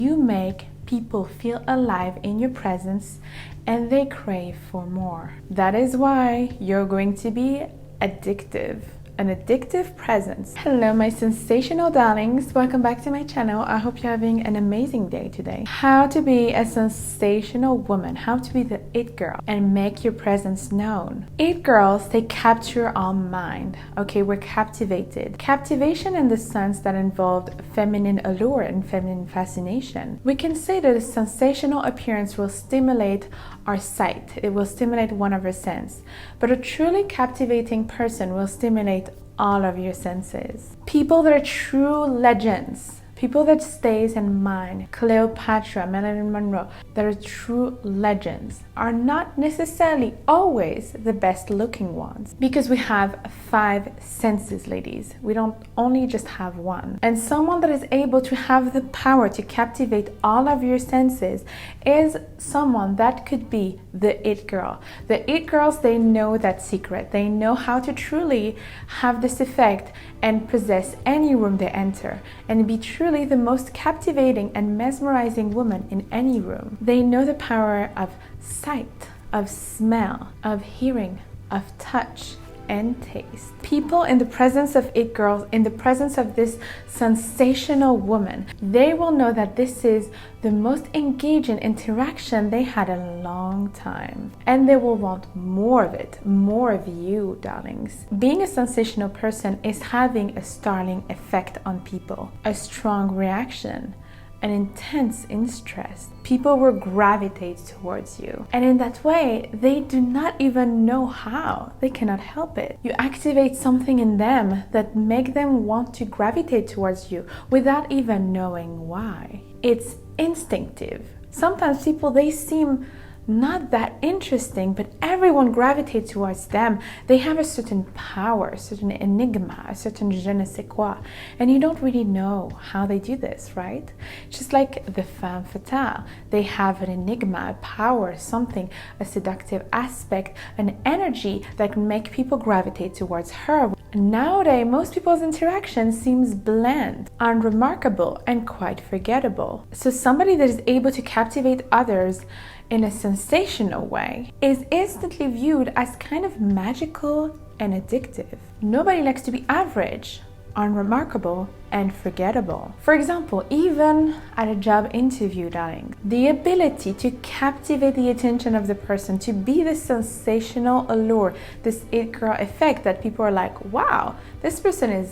You make people feel alive in your presence and they crave for more. That is why you're going to be addictive. An addictive presence. Hello my sensational darlings, welcome back to my channel. I hope you're having an amazing day today. How to be a sensational woman, how to be the it girl and make your presence known. It girls, they capture our mind. Okay, we're captivated. Captivation in the sense that involved feminine allure and feminine fascination. We can say that a sensational appearance will stimulate our sight. It will stimulate one of our senses. But a truly captivating person will stimulate all of your senses. People that are true legends, people that stays in mind, Cleopatra, Marilyn Monroe, that are true legends, are not necessarily always the best looking ones. Because we have 5 senses, ladies. We don't only just have one. And someone that is able to have the power to captivate all of your senses is someone that could be the it girl. The it girls, they know that secret. They know how to truly have this effect and possess any room they enter and be truly the most captivating and mesmerizing woman in any room. They know the power of sight, of smell, of hearing, of touch and taste. People in the presence of it girls, in the presence of this sensational woman, they will know that this is the most engaging interaction they had in a long time. And they will want more of it, more of you, darlings. Being a sensational person is having a startling effect on people, a strong reaction, an intense interest. People will gravitate towards you. And in that way, they do not even know how. They cannot help it. You activate something in them that make them want to gravitate towards you without even knowing why. It's instinctive. Sometimes people, they seem not that interesting, but everyone gravitates towards them. They have a certain power, a certain enigma, a certain je ne sais quoi, and you don't really know how they do this, right? Just like the femme fatale, they have an enigma, a power, something, a seductive aspect, an energy that can make people gravitate towards her. Nowadays, most people's interaction seems bland, unremarkable, and quite forgettable. So somebody that is able to captivate others in a sensational way is instantly viewed as kind of magical and addictive. Nobody likes to be average, unremarkable, and forgettable. For example, even at a job interview, darling, the ability to captivate the attention of the person, to be the sensational allure, this it girl effect that people are like, wow, this person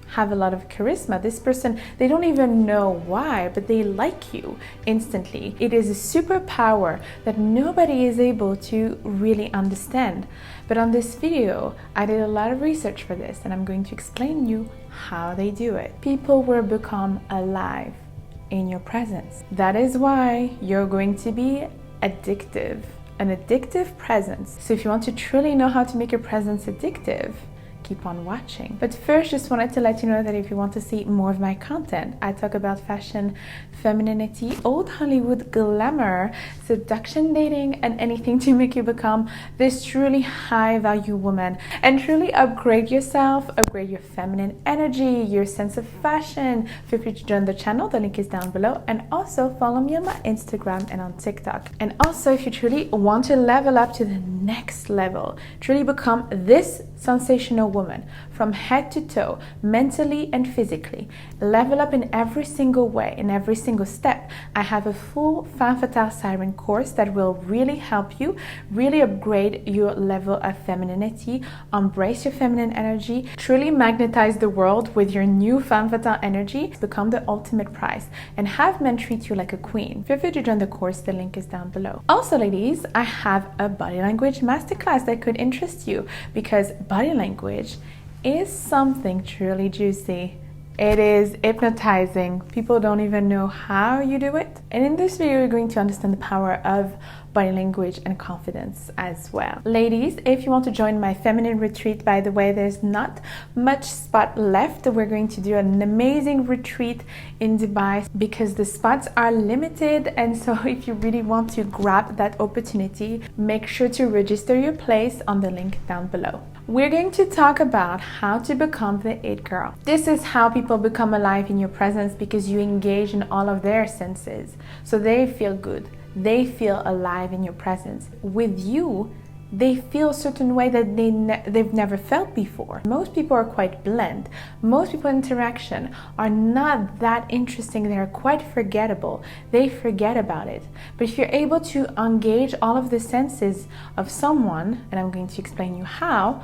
have a lot of charisma. This person, they don't even know why, but they like you instantly. It is a superpower that nobody is able to really understand. But on this video, I did a lot of research for this and I'm going to explain you how they do it. People will become alive in your presence. That is why you're going to be addictive, an addictive presence. So if you want to truly know how to make your presence addictive, keep on watching. But first, just wanted to let you know that if you want to see more of my content, I talk about fashion, femininity, old Hollywood glamour, seduction, dating, and anything to make you become this truly high value woman and truly upgrade yourself, upgrade your feminine energy, your sense of fashion. Feel free to join the channel, the link is down below, and also follow me on my Instagram and on TikTok. And also, if you truly want to level up to the next level, truly become this sensational woman from head to toe, mentally and physically, level up in every single way, in every single step, I have a full Femme Fatale Siren course that will really help you really upgrade your level of femininity, embrace your feminine energy, truly magnetize the world with your new Femme Fatale energy, become the ultimate prize, and have men treat you like a queen. Feel free to join the course, the link is down below. Also, ladies, I have a body language masterclass that could interest you because body language is something truly juicy. It is hypnotizing. People don't even know how you do it. And in this video, you're going to understand the power of body language and confidence as well. Ladies, if you want to join my feminine retreat, by the way, there's not much spot left. We're going to do an amazing retreat in Dubai because the spots are limited. And so if you really want to grab that opportunity, make sure to register your place on the link down below. we're going to talk about how to become the it girl. This is how people become alive in your presence because you engage in all of their senses. So they feel good. They feel alive in your presence. With you, they feel a certain way that they've never felt before. Most people are quite bland. Most people interaction are not that interesting. They're quite forgettable. They forget about it. But if you're able to engage all of the senses of someone, and I'm going to explain you how,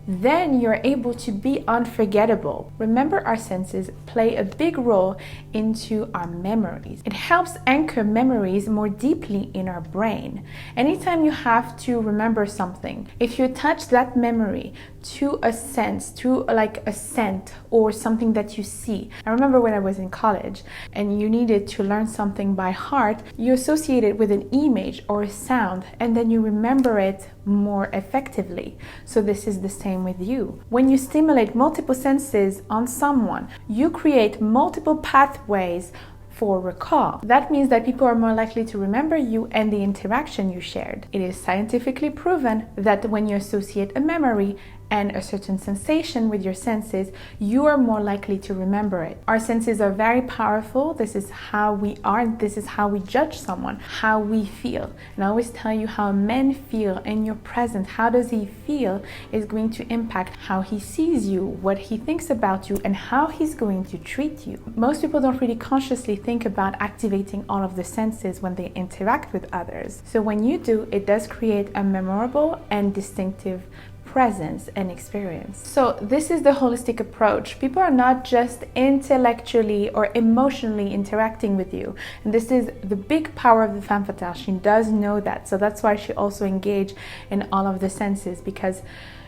then you're able to be unforgettable. Remember, our senses play a big role into our memories. It helps anchor memories more deeply in our brain. Anytime you have to remember something, if you attach that memory to a sense, to like a scent or something that you see. I remember when I was in college and you needed to learn something by heart, you associate it with an image or a sound, and then you remember it more effectively. So this is the same with you. When you stimulate multiple senses on someone, you create multiple pathways for recall. That means that people are more likely to remember you and the interaction you shared. It is scientifically proven that when you associate a memory and a certain sensation with your senses, you are more likely to remember it. Our senses are very powerful. This is how we are. This is how we judge someone, how we feel. And I always tell you how men feel in your presence. How does he feel is going to impact how he sees you, what he thinks about you, and how he's going to treat you. Most people don't really consciously think about activating all of the senses when they interact with others. So when you do, it does create a memorable and distinctive presence and experience. So this is the holistic approach. People are not just intellectually or emotionally interacting with you. And this is the big power of the femme fatale. She does know that. So that's why she also engaged in all of the senses, because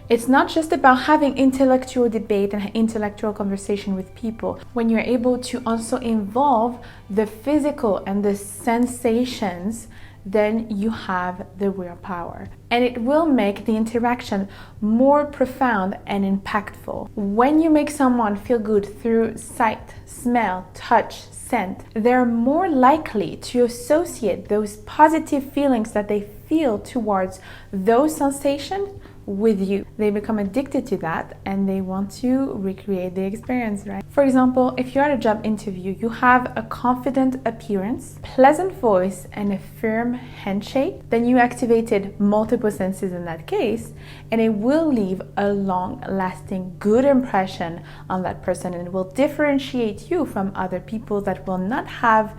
it's not just about having intellectual debate and intellectual conversation with people. When you're able to also involve the physical and the sensations, then you have the real power. And it will make the interaction more profound and impactful. When you make someone feel good through sight, smell, touch, scent, they're more likely to associate those positive feelings that they feel towards those sensations with you. They become addicted to that and they want to recreate the experience, right? For example, if you're at a job interview, you have a confident appearance, pleasant voice, and a firm handshake, then you activated multiple senses in that case, and it will leave a long-lasting good impression on that person, and it will differentiate you from other people that will not have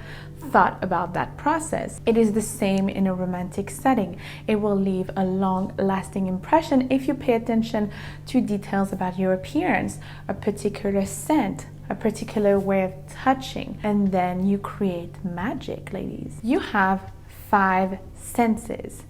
thought about that process. It is the same in a romantic setting. It will leave a long-lasting impression if you pay attention to details about your appearance, a particular scent, a particular way of touching, and then you create magic, ladies. You have 5 senses,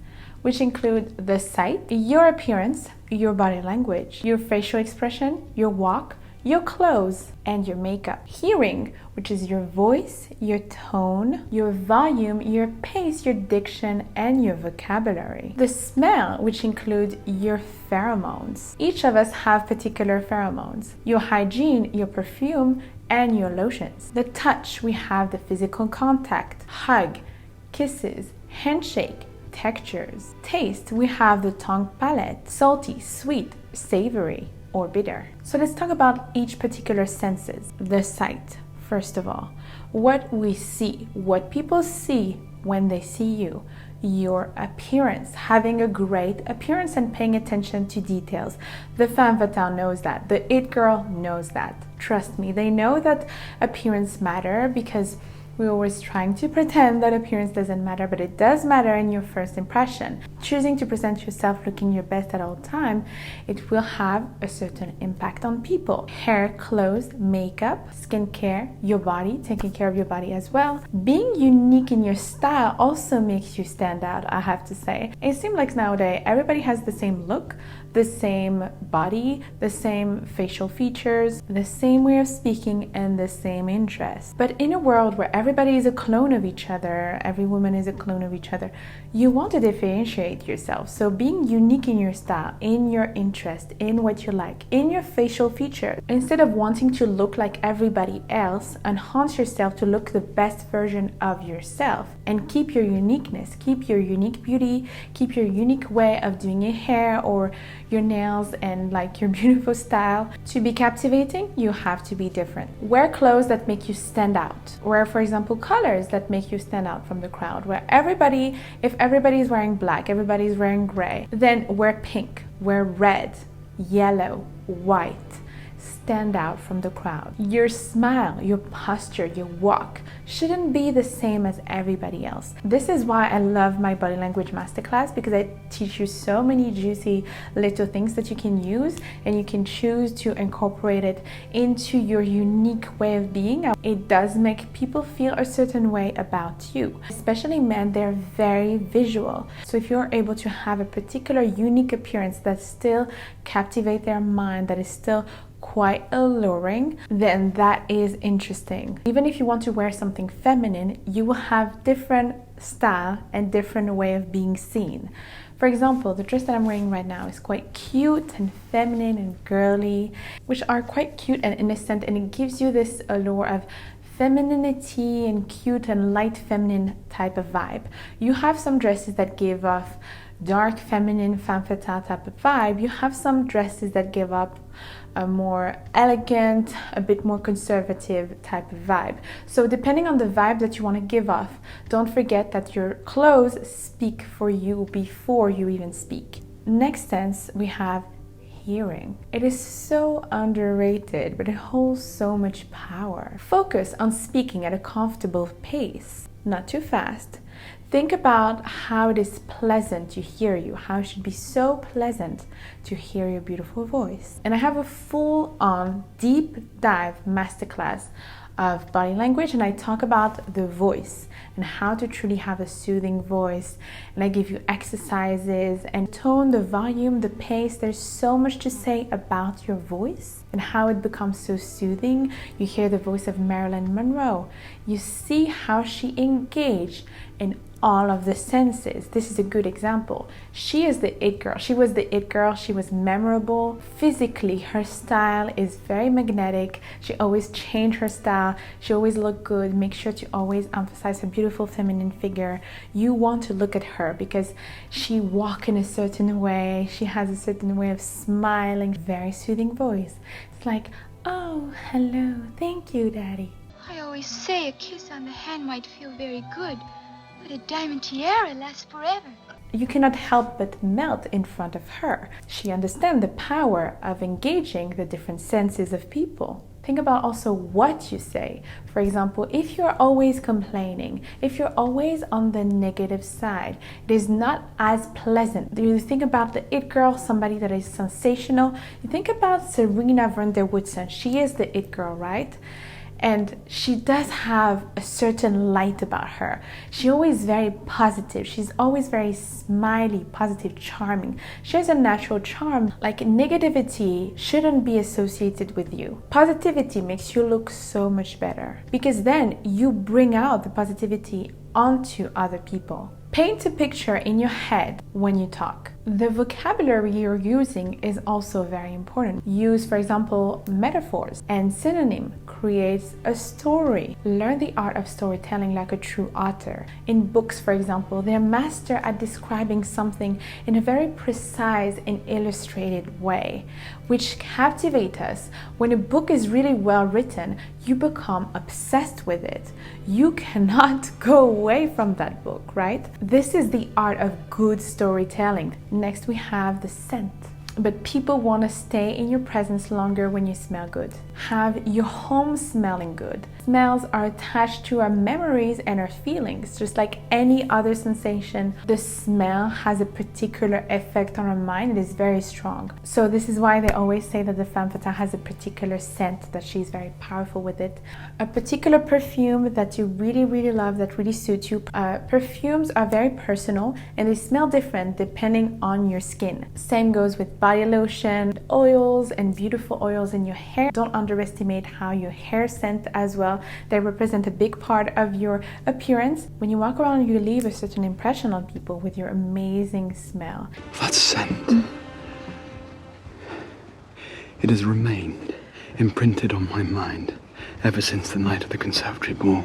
which include the sight, your appearance, your body language, your facial expression, your walk, your clothes, and your makeup. Hearing, which is your voice, your tone, your volume, your pace, your diction, and your vocabulary. The smell, which includes your pheromones. Each of us have particular pheromones. Your hygiene, your perfume, and your lotions. The touch, we have the physical contact, hug, kisses, handshake, textures. Taste, we have the tongue palate, salty, sweet, savory, or bitter. So let's talk about each particular senses. The sight, first of all. What we see, what people see when they see you. Your appearance, having a great appearance and paying attention to details. The femme fatale knows that. The it girl knows that. Trust me, they know that appearance matter because we're always trying to pretend that appearance doesn't matter, but it does matter in your first impression. Choosing to present yourself looking your best at all time, it will have a certain impact on people. Hair, clothes, makeup, skincare, your body, taking care of your body as well. Being unique in your style also makes you stand out, I have to say. It seems like nowadays everybody has the same look, the same body, the same facial features, the same way of speaking, and the same interests. But in a world where everybody is a clone of each other, every woman is a clone of each other, you want to differentiate yourself. So being unique in your style, in your interest, in what you like, in your facial features, instead of wanting to look like everybody else, enhance yourself to look the best version of yourself and keep your uniqueness, keep your unique beauty, keep your unique way of doing your hair or your nails and like your beautiful style. To be captivating, you have to be different. Wear clothes that make you stand out. Wear, for example, colors that make you stand out from the crowd. If everybody's wearing black, everybody's wearing gray, then wear pink, wear red, yellow, white. Stand out from the crowd. Your smile, your posture, your walk shouldn't be the same as everybody else. This is why I love my body language masterclass, because I teach you so many juicy little things that you can use, and you can choose to incorporate it into your unique way of being. It does make people feel a certain way about you. Especially men, they're very visual. So if you're able to have a particular unique appearance that still captivates their mind, that is still quite alluring, then that is interesting. Even if you want to wear something feminine, you will have different style and different way of being seen. For example, the dress that I'm wearing right now is quite cute and feminine and girly, which are quite cute and innocent, and it gives you this allure of femininity and cute and light feminine type of vibe. You have some dresses that give off dark feminine femme fatale type of vibe. You have some dresses that give up a more elegant, a bit more conservative type of vibe. So depending on the vibe that you want to give off, don't forget that your clothes speak for you before you even speak. Next sense, we have hearing. It is so underrated, but it holds so much power. Focus on speaking at a comfortable pace, not too fast. Think about how it is pleasant to hear you, how it should be so pleasant to hear your beautiful voice. And I have a full-on deep dive masterclass of body language, and I talk about the voice and how to truly have a soothing voice, and I give you exercises and tone, the volume, the pace. There's so much to say about your voice and how it becomes so soothing. You hear the voice of Marilyn Monroe. You see how she engaged in all of the senses. This is a good example. She is the it girl. She was the it girl. She was memorable. Physically, her style is very magnetic. She always changed her style. She always looked good. Make sure to always emphasize her beautiful feminine figure. You want to look at her because she walks in a certain way. She has a certain way of smiling. Very soothing voice. It's like, oh, hello. Thank you, Daddy. I always say a kiss on the hand might feel very good, but a diamond tiara lasts forever. You cannot help but melt in front of her. She understands the power of engaging the different senses of people. Think about also what you say. For example, if you're always complaining, if you're always on the negative side, it is not as pleasant. You think about the it girl, somebody that is sensational. You think about Serena van der Woodsen. She is the it girl, right? And she does have a certain light about her. She's always very positive. She's always very smiley, positive, charming. She has a natural charm. Like, negativity shouldn't be associated with you. Positivity makes you look so much better, because then you bring out the positivity onto other people. Paint a picture in your head when you talk. The vocabulary you're using is also very important. Use, for example, metaphors and synonym. Creates a story. Learn the art of storytelling like a true author. In books, for example, they're master at describing something in a very precise and illustrated way, which captivates us. When a book is really well written, you become obsessed with it. You cannot go away from that book, right? This is the art of good storytelling. Next, we have the scent. But people want to stay in your presence longer when you smell good. Have your home smelling good. Smells are attached to our memories and our feelings. Just like any other sensation, the smell has a particular effect on our mind. It is very strong. So this is why they always say that the femme fatale has a particular scent, that she's very powerful with it. A particular perfume that you really, really love, that really suits you. Perfumes are very personal and they smell different depending on your skin. Same goes with body lotion, oils, and beautiful oils in your hair. Don't underestimate how your hair scent as well. They represent a big part of your appearance. When you walk around, you leave a certain impression on people with your amazing smell. That scent, it has remained imprinted on my mind ever since the night of the conservatory ball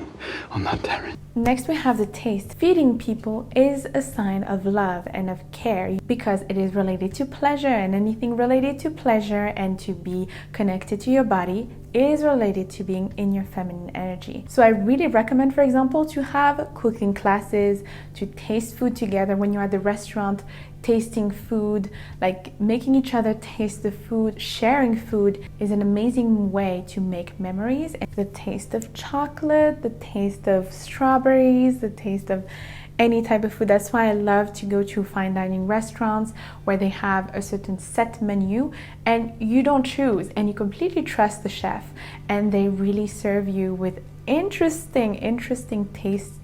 on that terrace. Next, we have the taste. Feeding people is a sign of love and of care because it is related to pleasure, and anything related to pleasure and to be connected to your body is related to being in your feminine energy. So I really recommend, for example, to have cooking classes, to taste food together when you're at the restaurant, tasting food, like making each other taste the food. Sharing food is an amazing way to make memories. The taste of chocolate, the taste of strawberries, the taste of any type of food. That's why I love to go to fine dining restaurants where they have a certain set menu and you don't choose and you completely trust the chef, and they really serve you with interesting taste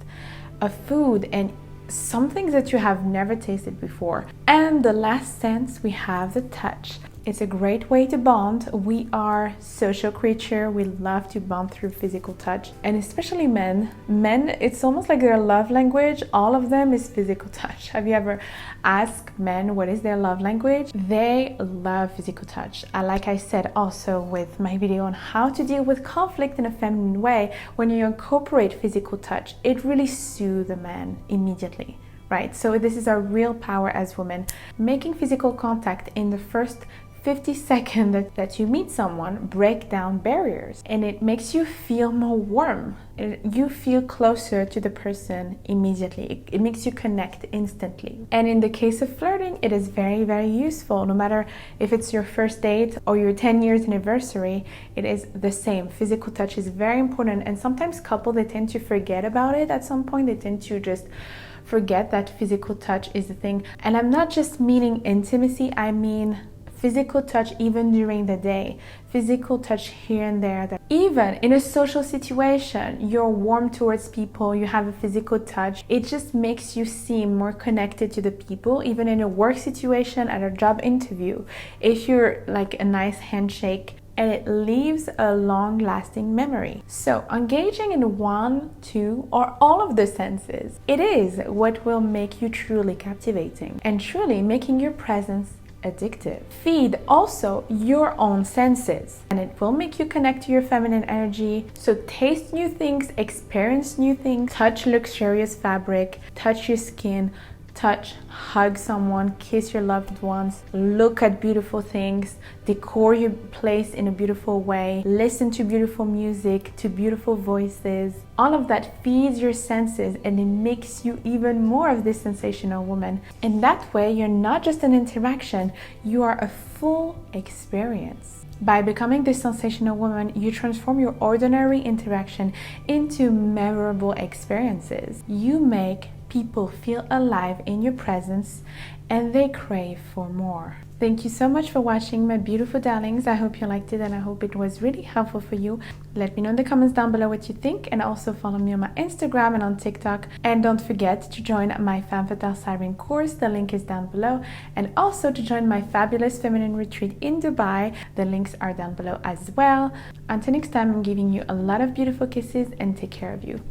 of food and some things that you have never tasted before. And the last sense, we have the touch. It's a great way to bond. We are social creatures. We love to bond through physical touch, and especially men. Men, it's almost like their love language. All of them is physical touch. Have you ever asked men what is their love language? They love physical touch. Like I said also with my video on how to deal with conflict in a feminine way, when you incorporate physical touch, it really soothes the man immediately. Right? So this is our real power as women. Making physical contact in the first 50 seconds that you meet someone break down barriers, and it makes you feel more warm. You feel closer to the person immediately. It makes you connect instantly. And in the case of flirting, it is very useful. No matter if it's your first date or your 10 years anniversary, it is the same. Physical touch is very important, and sometimes couples, they tend to forget about it. At some point, they tend to just forget that physical touch is a thing. And I'm not just meaning intimacy, I mean physical touch even during the day, physical touch here and there. That even in a social situation, you're warm towards people, you have a physical touch, it just makes you seem more connected to the people. Even in a work situation, at a job interview, if you're like a nice handshake, and it leaves a long-lasting memory. So engaging in 1, 2, or all of the senses, it is what will make you truly captivating and truly making your presence addictive. Feed also your own senses, and it will make you connect to your feminine energy. So taste new things, experience new things, touch luxurious fabric, touch your skin, touch, hug someone, kiss your loved ones, look at beautiful things, decor your place in a beautiful way, listen to beautiful music, to beautiful voices. All of that feeds your senses, and it makes you even more of this sensational woman. In that way, you're not just an interaction, you are a full experience. By becoming this sensational woman, you transform your ordinary interaction into memorable experiences. You make people feel alive in your presence, and they crave for more. Thank you so much for watching, my beautiful darlings. I hope you liked it, and I hope it was really helpful for you. Let me know in the comments down below what you think, and also follow me on my Instagram and on TikTok. And don't forget to join my Femme Fatale Siren course. The link is down below. And also to join my fabulous feminine retreat in Dubai. The links are down below as well. Until next time, I'm giving you a lot of beautiful kisses, and take care of you.